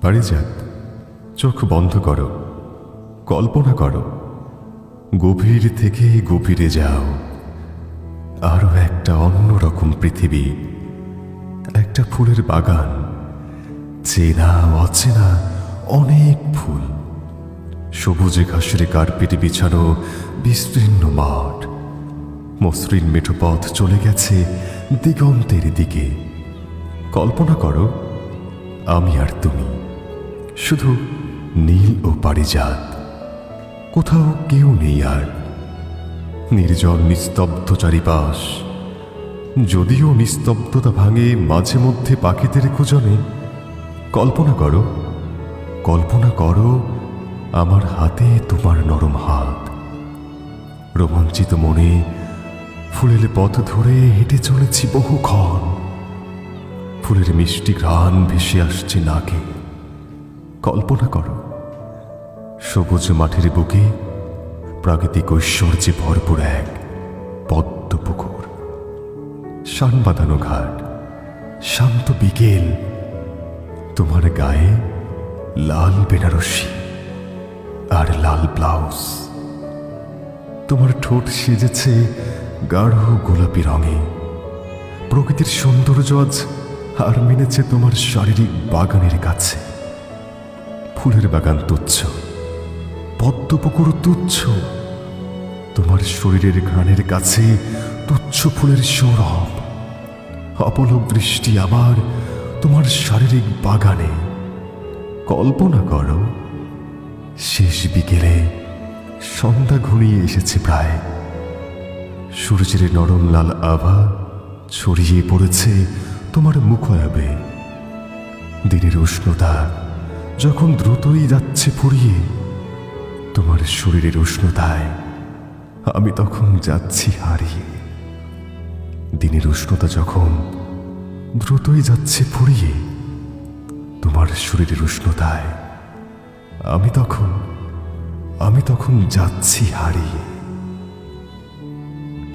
পারিজাত, চোখ বন্ধ করো, কল্পনা করো, গভীর থেকে গভীরে যাও। আরো একটা অন্যরকম পৃথিবী, একটা ফুলের বাগান, চেনা অচেনা অনেক ফুল, সবুজে ঘাসের কার্পেটে বিছানো বিস্তীর্ণ মাঠ, মসৃণ মেঠো পথ চলে গেছে দিগন্তের দিকে। কল্পনা করো, আমি আর তুমি, শুধু নীল ও পারিজাত, কোথাও কেউ নেই আর। নির্জন নিস্তব্ধ চারিপাশ, যদিও নিস্তব্ধতা ভাঙে মাঝে মধ্যে পাখিদের কুজনে। কল্পনা করো, কল্পনা করো, আমার হাতে তোমার নরম হাত। রোমাঞ্চিত মনে ফুলের পথ ধরে হেঁটে চলেছি বহুক্ষণ। ফুলের মিষ্টি ঘ্রাণ ভেসে আসছে নাকে। কল্পনা করো, সবুজ মাঠের বুকে প্রাকৃতিক ঐশ্বর্যে ভরপুর এক পদ্ম পুকুর, শান বাঁধানো ঘাট, শান্ত বিকেল, তোমার গায়ে লাল বেনারসি আর লাল ব্লাউজ। তোমার ঠোঁট সেজেছে গাঢ় গোলাপি রঙে। প্রকৃতির সৌন্দর্য আজ হার মেনেছে তোমার শারীরিক বাগানের কাছে। ফুলের বাগান তুচ্ছ, পদ্মপুকুর তুচ্ছ, তোমার শরীরের ঘ্রাণের কাছে তুচ্ছ ফুলের সৌরভ। অপলক দৃষ্টি আবার তোমার শারীরিক বাগানে। কল্পনা করো, শেষ বিকেলে সন্ধ্যা ঘনিয়ে এসেছে প্রায়। সূর্যের নরম লাল আভা ছড়িয়ে পড়েছে তোমার মুখায়বে। দিনের উষ্ণতা যখন দ্রুতই যাচ্ছে ফুরিয়ে, তোমার শরীরের উষ্ণতায় আমি তখন যাচ্ছি হারিয়ে। দিনের উষ্ণতা যখন দ্রুতই যাচ্ছে ফুরিয়ে, তোমার শরীরের উষ্ণতায় আমি তখন যাচ্ছি হারিয়ে।